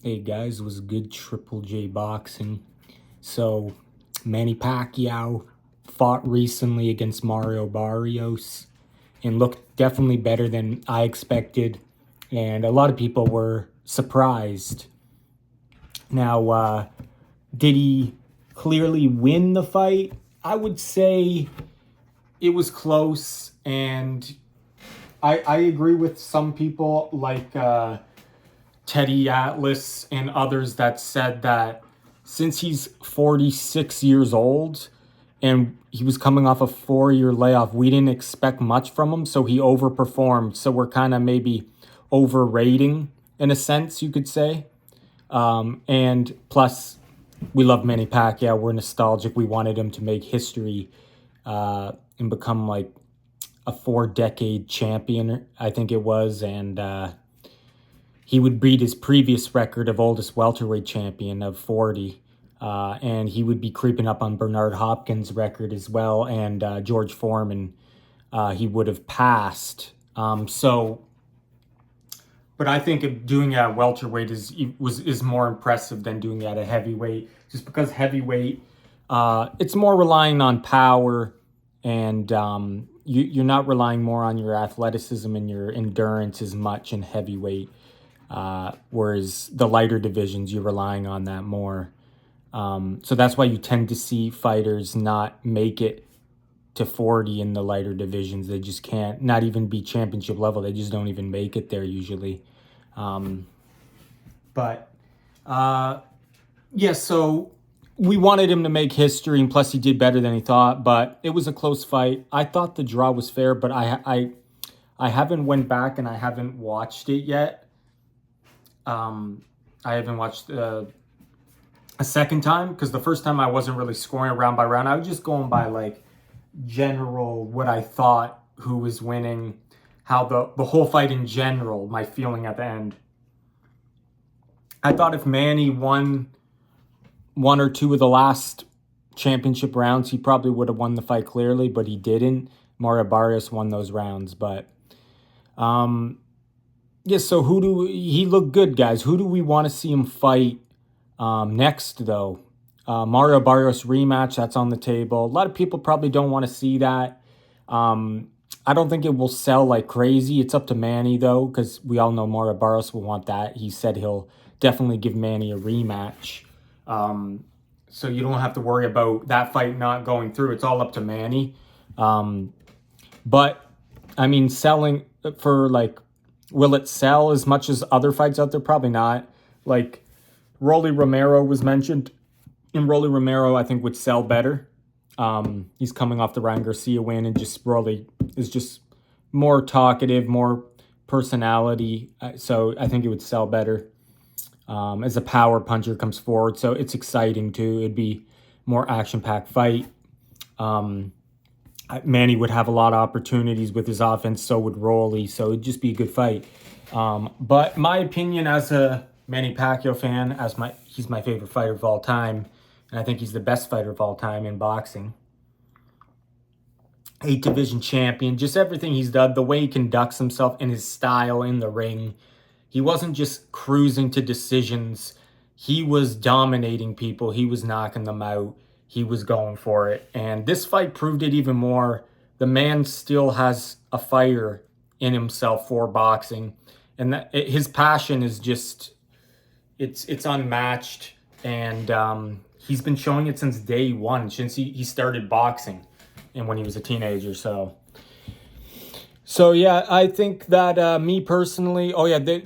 Hey guys, was good Triple J boxing. So, Manny Pacquiao fought recently against Mario Barrios and looked definitely better than I expected. And a lot of people were surprised. Now, did he clearly win the fight? I would say it was close, and I agree with some people like Teddy Atlas and others that said that since he's 46 years old and he was coming off a 4-year layoff, we didn't expect much from him, so he overperformed. So we're kind of maybe overrating in a sense, you could say. And plus, we love Manny Pacquiao. We're nostalgic. We wanted him to make history and become like a 4-decade champion, I think it was. And he would beat his previous record of oldest welterweight champion of 40. And he would be creeping up on Bernard Hopkins' record as well, and George Foreman. He would have passed. But I think doing it at welterweight is more impressive than doing it at a heavyweight, just because heavyweight, it's more relying on power, and you're not relying more on your athleticism and your endurance as much in heavyweight. Whereas the lighter divisions, you're relying on that more. So that's why you tend to see fighters not make it to 40 in the lighter divisions. They just can't, not even be championship level. They just don't even make it there usually. But yeah, so we wanted him to make history, and plus he did better than he thought. But it was a close fight. I thought the draw was fair, but I haven't went back and I haven't watched it yet. I haven't watched a second time because the first time I wasn't really scoring round by round. I was just going by like general what I thought, who was winning, how the whole fight in general, my feeling at the end. I thought if Manny won one or two of the last championship rounds, he probably would have won the fight clearly, but he didn't. Mario Barrios won those rounds, but yeah, so he looked good, guys. Who do we want to see him fight next, though? Mario Barrios rematch, that's on the table. A lot of people probably don't want to see that. I don't think it will sell like crazy. It's up to Manny, though, because we all know Mario Barrios will want that. He said he'll definitely give Manny a rematch. So you don't have to worry about that fight not going through. It's all up to Manny. But, I mean, selling for like, will it sell as much as other fights out there? Probably not. Like, Rolly Romero was mentioned, and Rolly Romero, I think, would sell better. He's coming off the Ryan Garcia win, and just Rolly is just more talkative, more personality. So I think it would sell better as a power puncher comes forward. So it's exciting, too. It'd be more action-packed fight. Manny would have a lot of opportunities with his offense, so would Rolly, so it'd just be a good fight. But my opinion as a Manny Pacquiao fan, he's my favorite fighter of all time, and I think he's the best fighter of all time in boxing. 8 division champion, just everything he's done, the way he conducts himself and his style in the ring. He wasn't just cruising to decisions. He was dominating people. He was knocking them out. He was going for it. And this fight proved it even more. The man still has a fire in himself for boxing. And his passion is just, it's unmatched. And he's been showing it since day one, since he started boxing and when he was a teenager. So yeah, I think that me personally,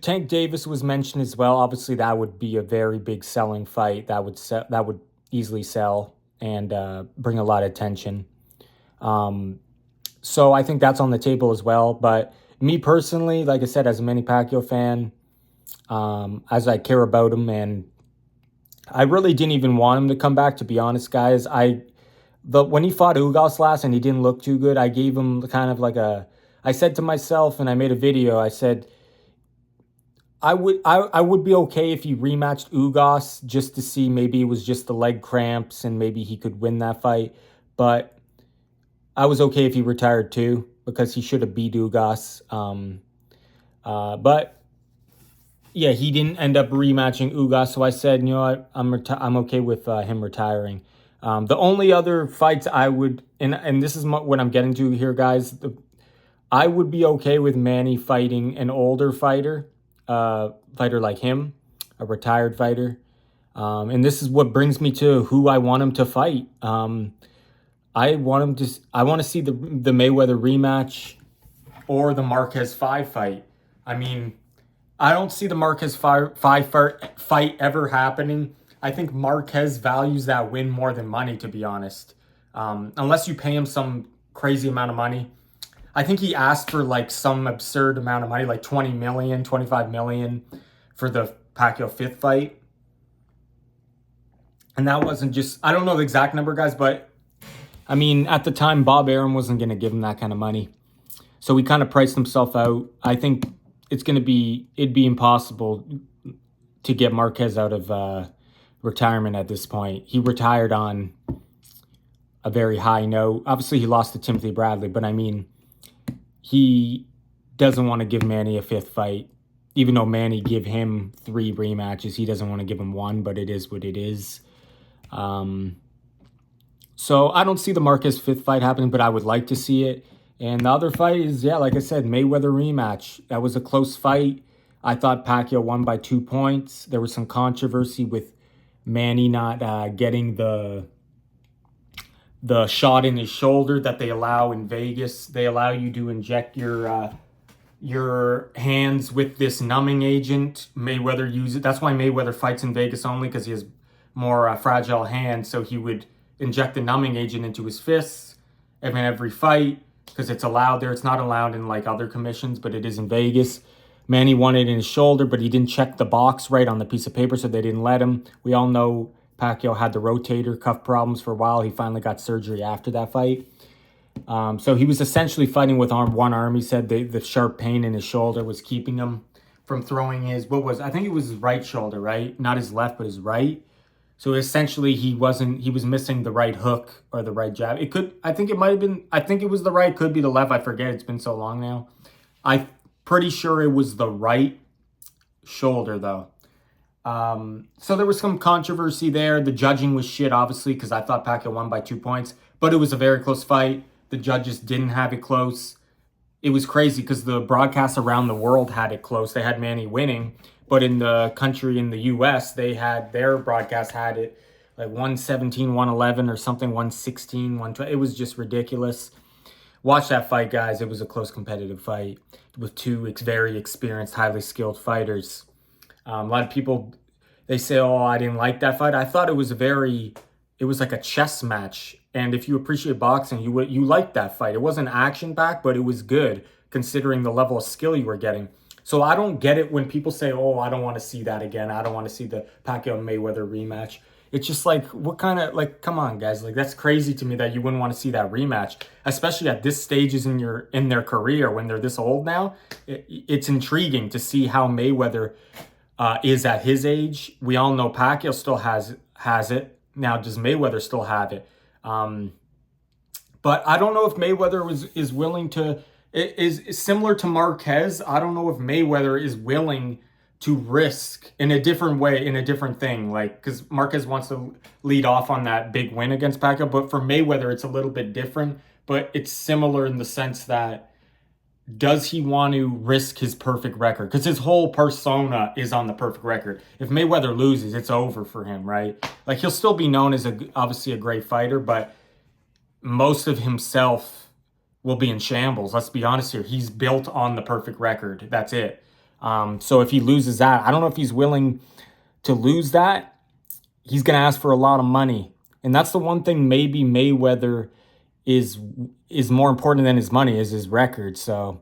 Tank Davis was mentioned as well. Obviously, that would be a very big selling fight. That would easily sell and bring a lot of attention. So I think that's on the table as well. But me personally, like I said, as a Manny Pacquiao fan, as I care about him, and I really didn't even want him to come back, to be honest, guys. When he fought Ugas last and he didn't look too good, I gave him kind of like I said to myself, and I made a video, I said, I would be okay if he rematched Ugas just to see, maybe it was just the leg cramps and maybe he could win that fight. But I was okay if he retired too, because he should have beat Ugas. But yeah, he didn't end up rematching Ugas, so I said, you know what, I'm okay with him retiring. The only other fights I would, and this is what I'm getting to here, guys. I would be okay with Manny fighting an older fighter like him, a retired fighter. And this is what brings me to who I want him to fight. I want to see the Mayweather rematch or the Marquez 5 fight. I mean, I don't see the Marquez 5 fight ever happening. I think Marquez values that win more than money, to be honest. Unless you pay him some crazy amount of money. I think he asked for like some absurd amount of money, like 20 million, 25 million for the Pacquiao 5th fight. And that wasn't just, I don't know the exact number, guys, but I mean, at the time, Bob Arum wasn't going to give him that kind of money. So he kind of priced himself out. I think it'd be impossible to get Marquez out of retirement at this point. He retired on a very high note. Obviously, he lost to Timothy Bradley, but I mean, he doesn't want to give Manny a 5th fight. Even though Manny give him 3 rematches, he doesn't want to give him 1, but it is what it is. So I don't see the Marquez 5th fight happening, but I would like to see it. And the other fight is, yeah, like I said, Mayweather rematch. That was a close fight. I thought Pacquiao won by 2 points. There was some controversy with Manny not getting the shot in his shoulder that they allow in Vegas. They allow you to inject your hands with this numbing agent. Mayweather uses it. That's why Mayweather fights in Vegas only, because he has more fragile hands. So he would inject the numbing agent into his fists in every fight because it's allowed there. It's not allowed in like other commissions, but it is in Vegas. Manny won it in his shoulder, but he didn't check the box right on the piece of paper, so they didn't let him. We all know Pacquiao had the rotator cuff problems for a while. He finally got surgery after that fight. So he was essentially fighting with one arm. He said the sharp pain in his shoulder was keeping him from throwing his, I think it was his right shoulder, right? Not his left, but his right. So essentially he was missing the right hook or the right jab. I think it was the right, could be the left. I forget. It's been so long now. I'm pretty sure it was the right shoulder though. So there was some controversy there. The judging was shit, obviously, because I thought Pacquiao won by 2 points, but it was a very close fight. The judges didn't have it close. It was crazy because the broadcasts around the world had it close. They had Manny winning, but in the country, in the U.S., their broadcast had it like 117, 111 or something, 116, 120. It was just ridiculous. Watch that fight, guys. It was a close competitive fight with 2 very experienced, highly skilled fighters. A lot of people, they say, oh, I didn't like that fight. I thought it was like a chess match. And if you appreciate boxing, you liked that fight. It wasn't action-packed, but it was good considering the level of skill you were getting. So I don't get it when people say, oh, I don't want to see that again. I don't want to see the Pacquiao-Mayweather rematch. It's just like, what kind of, like, come on, guys. Like, that's crazy to me that you wouldn't want to see that rematch, especially at this stages in their career when they're this old now. It's intriguing to see how Mayweather is at his age. We all know Pacquiao still has it. Now, does Mayweather still have it? But I don't know if Mayweather is willing to, is similar to Marquez. I don't know if Mayweather is willing to risk in a different way, in a different thing. Like, because Marquez wants to lead off on that big win against Pacquiao. But for Mayweather, it's a little bit different. But it's similar in the sense that, does he want to risk his perfect record? Because his whole persona is on the perfect record. If Mayweather loses, it's over for him, right? Like, he'll still be known as obviously a great fighter, but most of himself will be in shambles. Let's be honest here. He's built on the perfect record. That's it. So if he loses that, I don't know if he's willing to lose that. He's going to ask for a lot of money. And that's the one thing maybe Mayweather is more important than his money, is his record. So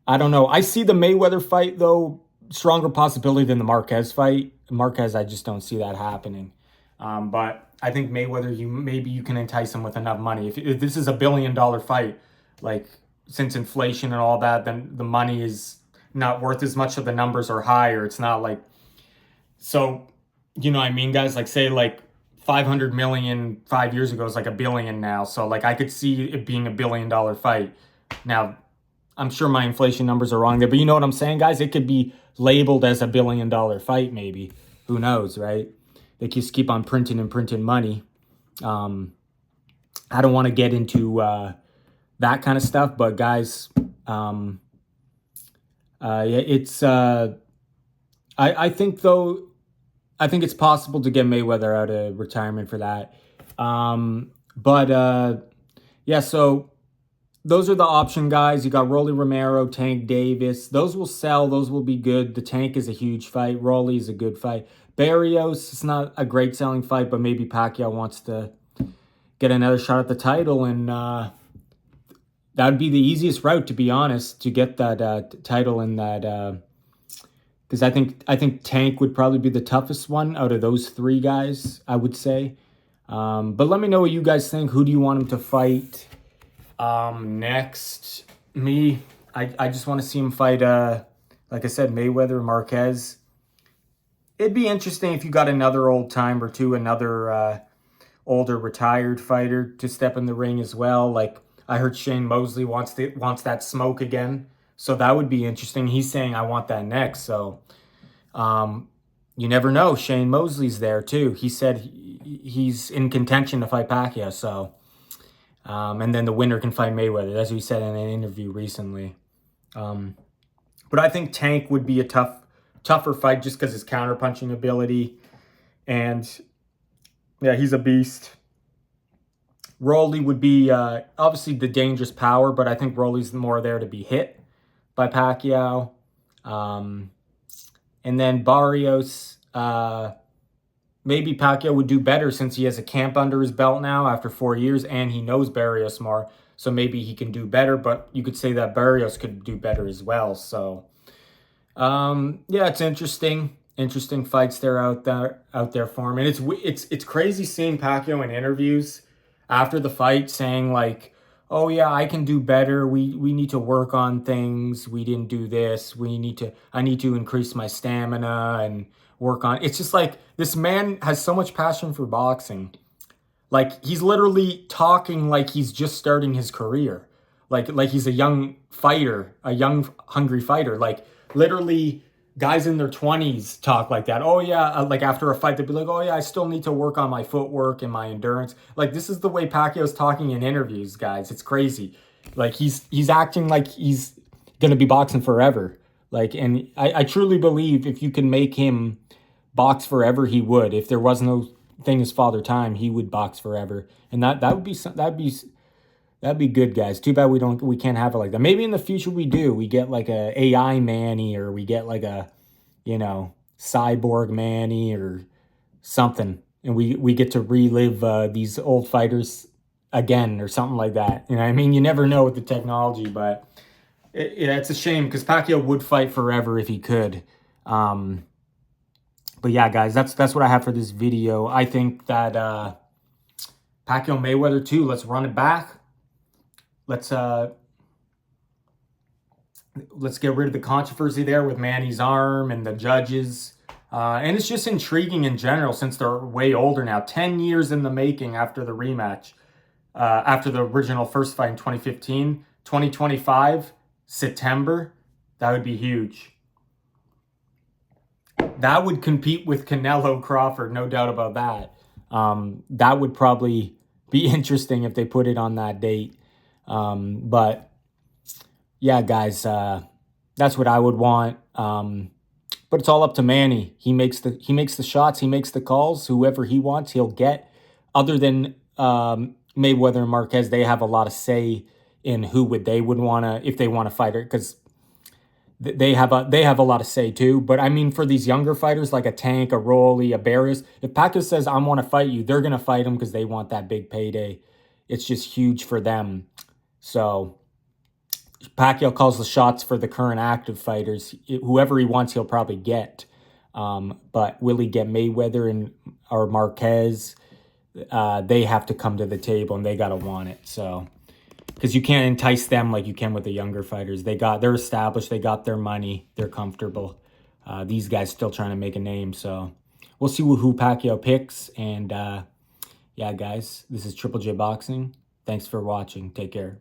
I don't know. I see the Mayweather fight, though, stronger possibility than the Marquez fight. Marquez, I just don't see that happening. But I think Mayweather, maybe you can entice him with enough money. If this is $1 billion fight, like, since inflation and all that, then the money is not worth as much, so the numbers are higher. It's not like, so, you know what I mean, guys? Like, say, like, 500 million 5 years ago is like $1 billion now. So, like, I could see it being $1 billion fight. Now, I'm sure my inflation numbers are wrong there, but you know what I'm saying, guys? It could be labeled as $1 billion fight, maybe. Who knows, right? They just keep on printing and printing money. I don't want to get into that kind of stuff, but guys, yeah, it's. I think though, I think it's possible to get Mayweather out of retirement for that. But yeah, so those are the option guys. You got Rolly Romero, Tank Davis. Those will sell. Those will be good. The Tank is a huge fight. Rolly is a good fight. Barrios, it's not a great selling fight, but maybe Pacquiao wants to get another shot at the title, and that would be the easiest route, to be honest, to get that title in that. Because I think Tank would probably be the toughest one out of those three guys, I would say. But let me know what you guys think. Who do you want him to fight next? Me, I just want to see him fight, like I said, Mayweather, Marquez. It'd be interesting if you got another old timer too, another older retired fighter to step in the ring as well. Like I heard Shane Mosley wants that smoke again. So that would be interesting. He's saying, I want that next. So you never know. Shane Mosley's there too. He said he's in contention to fight Pacquiao. So, and then the winner can fight Mayweather. That's what he said in an interview recently. But I think Tank would be a tougher fight just because his counterpunching ability. And yeah, he's a beast. Rolly would be obviously the dangerous power, but I think Rolly's more there to be hit by Pacquiao. And then Barrios, maybe Pacquiao would do better since he has a camp under his belt now after 4 years, and he knows Barrios more. So maybe he can do better, but you could say that Barrios could do better as well. So yeah, it's interesting fights there out there for him. And it's crazy seeing Pacquiao in interviews after the fight saying like, oh yeah, I can do better. We need to work on things. We didn't do this. I need to increase my stamina and work on. It's just like this man has so much passion for boxing. Like he's literally talking like he's just starting his career. Like he's a young fighter, a young hungry fighter. Like literally guys in their 20s talk like that. Oh yeah, like after a fight they'd be like, "Oh yeah, I still need to work on my footwork and my endurance." Like this is the way Pacquiao's talking in interviews, guys. It's crazy. Like he's acting like he's going to be boxing forever. Like, and I truly believe if you can make him box forever, he would. If there was no thing as Father Time, he would box forever. And that would be good, guys. Too bad we can't have it like that. Maybe in the future we do. We get like a AI Manny, or we get like a, cyborg Manny or something, and we get to relive these old fighters again or something like that. You know what I mean? You never know with the technology, but it's a shame because Pacquiao would fight forever if he could. But yeah, guys, that's what I have for this video. I think that Pacquiao Mayweather too. Let's run it back. Let's get rid of the controversy there with Manny's arm and the judges. And it's just intriguing in general since they're way older now. 10 years in the making after the rematch. After the original first fight in 2015. 2025, September. That would be huge. That would compete with Canelo Crawford, no doubt about that. That would probably be interesting if they put it on that date. But yeah, guys, that's what I would want. But it's all up to Manny. He makes the shots, he makes the calls. Whoever he wants, he'll get. Other than Mayweather and Marquez, they have a lot of say in who they would want to, if they want to fight her, because they have a lot of say too. But I mean, for these younger fighters like a Tank, a Rolly, a Barrios, if Pacquiao says I want to fight you, they're gonna fight him because they want that big payday. It's just huge for them. So Pacquiao calls the shots for the current active fighters. Whoever he wants, he'll probably get. But will he get Mayweather or Marquez? They have to come to the table and they gotta want it. So, because you can't entice them like you can with the younger fighters. They're established. They got their money. They're comfortable. These guys still trying to make a name. So we'll see who Pacquiao picks. And yeah, guys, this is Triple J Boxing. Thanks for watching. Take care.